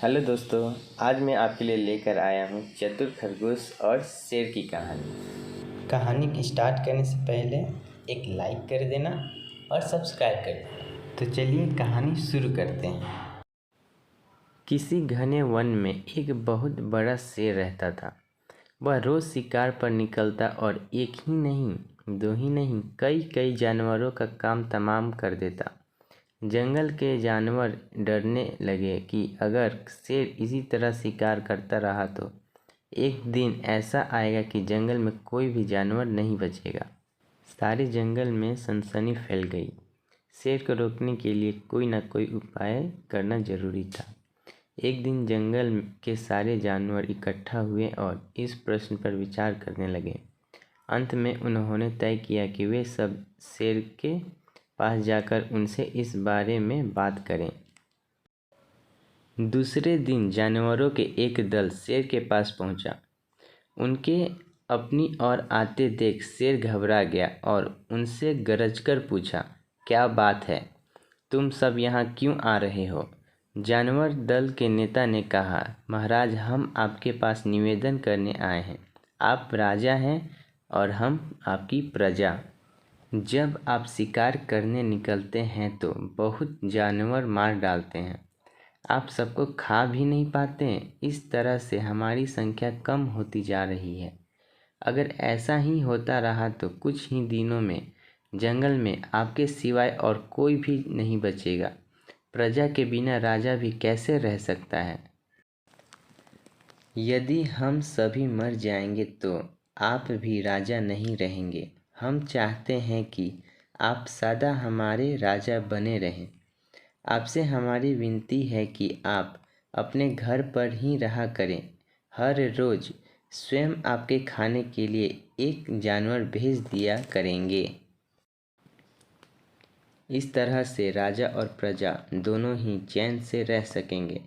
Hello दोस्तों, आज मैं आपके लिए लेकर आया हूँ चतुर खरगोश और शेर की कहानी की स्टार्ट करने से पहले एक लाइक कर देना और सब्सक्राइब कर देना। तो चलिए कहानी शुरू करते हैं। किसी घने वन में एक बहुत बड़ा शेर रहता था। वह रोज शिकार पर निकलता और एक ही नहीं, दो ही नहीं, कई कई जानवरों का काम तमाम कर देता। जंगल के जानवर डरने लगे कि अगर शेर इसी तरह शिकार करता रहा तो एक दिन ऐसा आएगा कि जंगल में कोई भी जानवर नहीं बचेगा। सारे जंगल में सनसनी फैल गई। शेर को रोकने के लिए कोई न कोई उपाय करना जरूरी था। एक दिन जंगल के सारे जानवर इकट्ठा हुए और इस प्रश्न पर विचार करने लगे। अंत में उन्होंने तय किया कि वे सब शेर के पास जाकर उनसे इस बारे में बात करें। दूसरे दिन जानवरों के एक दल शेर के पास पहुंचा। उनके अपनी ओर आते देख शेर घबरा गया और उनसे गरजकर पूछा, क्या बात है? तुम सब यहाँ क्यों आ रहे हो? जानवर दल के नेता ने कहा, महाराज, हम आपके पास निवेदन करने आए हैं। आप राजा हैं और हम आपकी प्रजा। जब आप शिकार करने निकलते हैं तो बहुत जानवर मार डालते हैं। आप सबको खा भी नहीं पाते। इस तरह से हमारी संख्या कम होती जा रही है। अगर ऐसा ही होता रहा तो कुछ ही दिनों में जंगल में आपके सिवाय और कोई भी नहीं बचेगा। प्रजा के बिना राजा भी कैसे रह सकता है? यदि हम सभी मर जाएंगे तो आप भी राजा नहीं रहेंगे। हम चाहते हैं कि आप सदा हमारे राजा बने रहें। आपसे हमारी विनती है कि आप अपने घर पर ही रहा करें। हर रोज़ स्वयं आपके खाने के लिए एक जानवर भेज दिया करेंगे। इस तरह से राजा और प्रजा दोनों ही चैन से रह सकेंगे।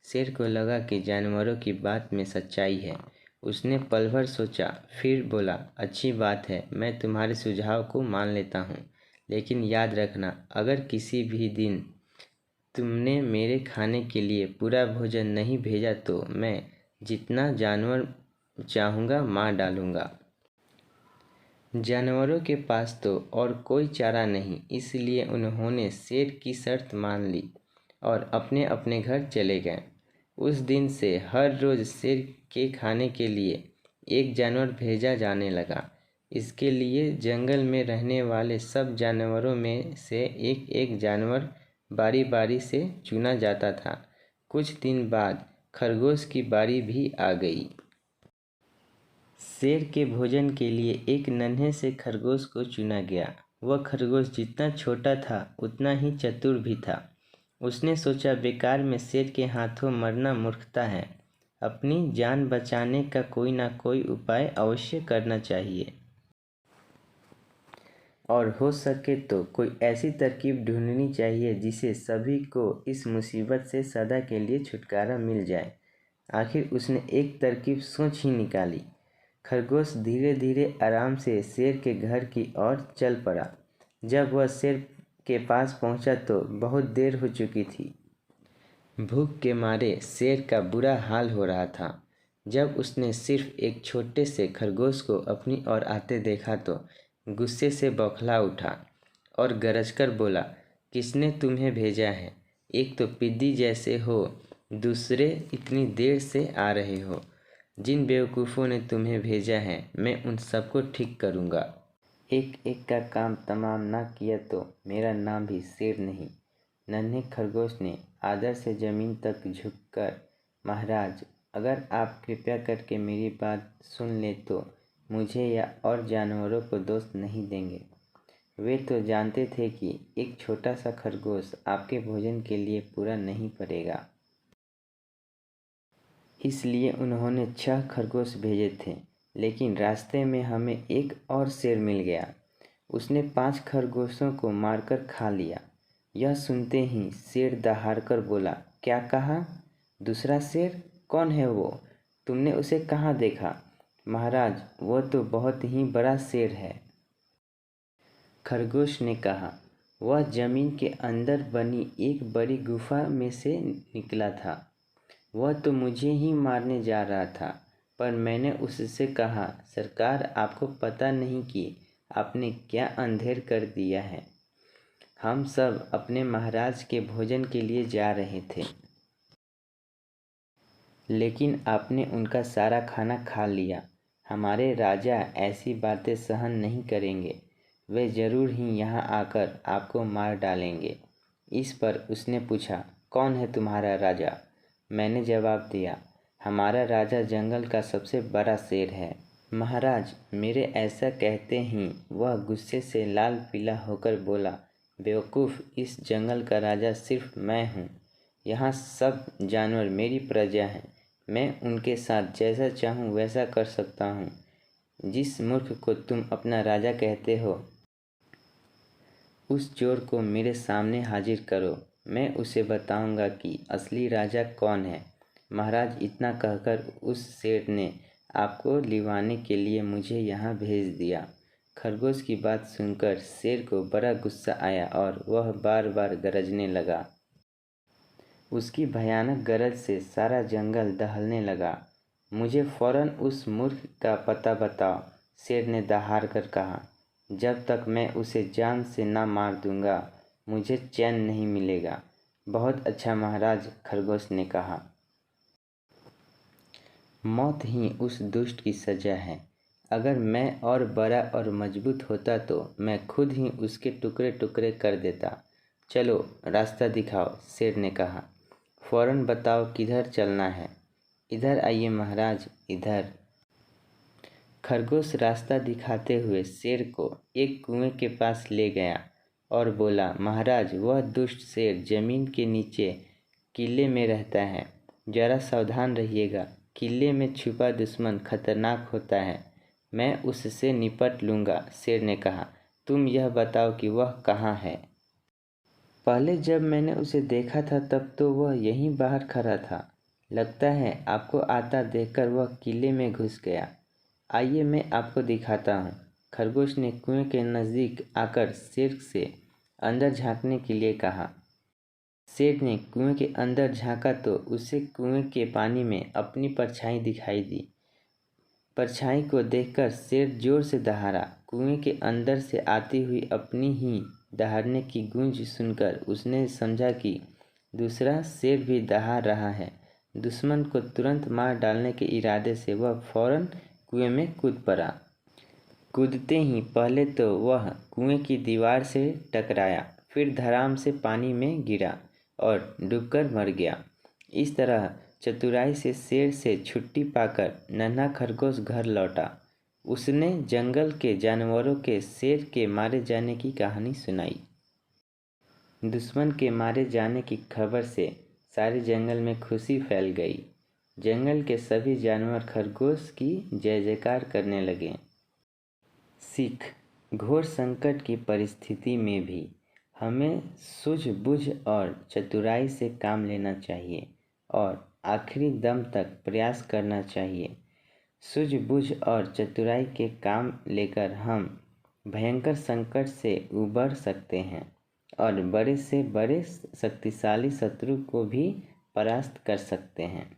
शेर को लगा कि जानवरों की बात में सच्चाई है। उसने पल भर सोचा, फिर बोला, अच्छी बात है, मैं तुम्हारे सुझाव को मान लेता हूँ। लेकिन याद रखना, अगर किसी भी दिन तुमने मेरे खाने के लिए पूरा भोजन नहीं भेजा तो मैं जितना जानवर चाहूँगा मार डालूँगा। जानवरों के पास तो और कोई चारा नहीं, इसलिए उन्होंने शेर की शर्त मान ली और अपने अपने घर चले गए। उस दिन से हर रोज़ शेर के खाने के लिए एक जानवर भेजा जाने लगा। इसके लिए जंगल में रहने वाले सब जानवरों में से एक एक जानवर बारी बारी से चुना जाता था। कुछ दिन बाद खरगोश की बारी भी आ गई। शेर के भोजन के लिए एक नन्हे से खरगोश को चुना गया। वह खरगोश जितना छोटा था उतना ही चतुर भी था। उसने सोचा, बेकार में शेर के हाथों मरना मूर्खता है। अपनी जान बचाने का कोई ना कोई उपाय अवश्य करना चाहिए और हो सके तो कोई ऐसी तरकीब ढूंढनी चाहिए जिससे सभी को इस मुसीबत से सदा के लिए छुटकारा मिल जाए। आखिर उसने एक तरकीब सोच ही निकाली। खरगोश धीरे धीरे आराम से शेर के घर की ओर चल पड़ा। जब वह शेर के पास पहुंचा तो बहुत देर हो चुकी थी। भूख के मारे शेर का बुरा हाल हो रहा था। जब उसने सिर्फ एक छोटे से खरगोश को अपनी ओर आते देखा तो गुस्से से बौखला उठा और गरजकर बोला, किसने तुम्हें भेजा है? एक तो पिद्दी जैसे हो, दूसरे इतनी देर से आ रहे हो। जिन बेवकूफ़ों ने तुम्हें भेजा है मैं उन सबको ठीक करूँगा। एक एक का काम तमाम ना किया तो मेरा नाम भी शेर नहीं। नन्हे खरगोश ने आदर से ज़मीन तक झुककर, महाराज, अगर आप कृपया करके मेरी बात सुन ले तो मुझे या और जानवरों को दोष नहीं देंगे। वे तो जानते थे कि एक छोटा सा खरगोश आपके भोजन के लिए पूरा नहीं पड़ेगा, इसलिए उन्होंने 6 खरगोश भेजे थे। लेकिन रास्ते में हमें एक और शेर मिल गया। उसने 5 खरगोशों को मारकर खा लिया। यह सुनते ही शेर दहाड़कर बोला, क्या कहा? दूसरा शेर? कौन है वो? तुमने उसे कहाँ देखा? महाराज, वो तो बहुत ही बड़ा शेर है। खरगोश ने कहा, वह जमीन के अंदर बनी एक बड़ी गुफा में से निकला था। वह तो मुझे ही मारने जा रहा था, पर मैंने उससे कहा, सरकार आपको पता नहीं कि आपने क्या अंधेर कर दिया है। हम सब अपने महाराज के भोजन के लिए जा रहे थे, लेकिन आपने उनका सारा खाना खा लिया। हमारे राजा ऐसी बातें सहन नहीं करेंगे, वे ज़रूर ही यहाँ आकर आपको मार डालेंगे। इस पर उसने पूछा, कौन है तुम्हारा राजा? मैंने जवाब दिया, हमारा राजा जंगल का सबसे बड़ा शेर है। महाराज, मेरे ऐसा कहते ही वह गुस्से से लाल पीला होकर बोला, बेवकूफ़, इस जंगल का राजा सिर्फ मैं हूँ। यहाँ सब जानवर मेरी प्रजा हैं। मैं उनके साथ जैसा चाहूँ वैसा कर सकता हूँ। जिस मूर्ख को तुम अपना राजा कहते हो, उस चोर को मेरे सामने हाजिर करो। मैं उसे बताऊंगा कि असली राजा कौन है। महाराज, इतना कहकर उस शेर ने आपको लिवाने के लिए मुझे यहाँ भेज दिया। खरगोश की बात सुनकर शेर को बड़ा गुस्सा आया और वह बार बार गरजने लगा। उसकी भयानक गरज से सारा जंगल दहलने लगा। मुझे फौरन उस मूर्ख का पता बताओ, शेर ने दहाड़ कर कहा। जब तक मैं उसे जान से ना मार दूंगा, मुझे चैन नहीं मिलेगा। बहुत अच्छा महाराज, खरगोश ने कहा। मौत ही उस दुष्ट की सजा है। अगर मैं और बड़ा और मजबूत होता तो मैं खुद ही उसके टुकड़े टुकड़े कर देता। चलो, रास्ता दिखाओ, शेर ने कहा। फौरन बताओ किधर चलना है। इधर आइए महाराज, इधर। खरगोश रास्ता दिखाते हुए शेर को एक कुएं के पास ले गया और बोला, महाराज, वह दुष्ट शेर जमीन के नीचे किले में रहता है। जरा सावधान रहिएगा। किले में छुपा दुश्मन खतरनाक होता है। मैं उससे निपट लूँगा, शेर ने कहा। तुम यह बताओ कि वह कहाँ है। पहले जब मैंने उसे देखा था तब तो वह यहीं बाहर खड़ा था। लगता है आपको आता देखकर वह किले में घुस गया। आइए मैं आपको दिखाता हूँ। खरगोश ने कुएं के नज़दीक आकर शेर से अंदर झांकने के लिए कहा। शेर ने कुएं के अंदर झांका तो उसे कुएं के पानी में अपनी परछाई दिखाई दी। परछाई को देखकर शेर जोर से दहाड़ा। कुएं के अंदर से आती हुई अपनी ही दहाड़ने की गूंज सुनकर उसने समझा कि दूसरा शेर भी दहाड़ रहा है। दुश्मन को तुरंत मार डालने के इरादे से वह फौरन कुएं में कूद पड़ा। कूदते ही पहले तो वह कुएं की दीवार से टकराया, फिर धड़ाम से पानी में गिरा और डूबकर मर गया। इस तरह चतुराई से शेर से छुट्टी पाकर नन्हा खरगोश घर लौटा। उसने जंगल के जानवरों के शेर के मारे जाने की कहानी सुनाई। दुश्मन के मारे जाने की खबर से सारे जंगल में खुशी फैल गई। जंगल के सभी जानवर खरगोश की जय जयकार करने लगे। सीख: घोर संकट की परिस्थिति में भी हमें सूझबूझ और चतुराई से काम लेना चाहिए और आखिरी दम तक प्रयास करना चाहिए। सूझबूझ और चतुराई के काम लेकर हम भयंकर संकट से उबर सकते हैं और बड़े से बड़े शक्तिशाली शत्रु को भी परास्त कर सकते हैं।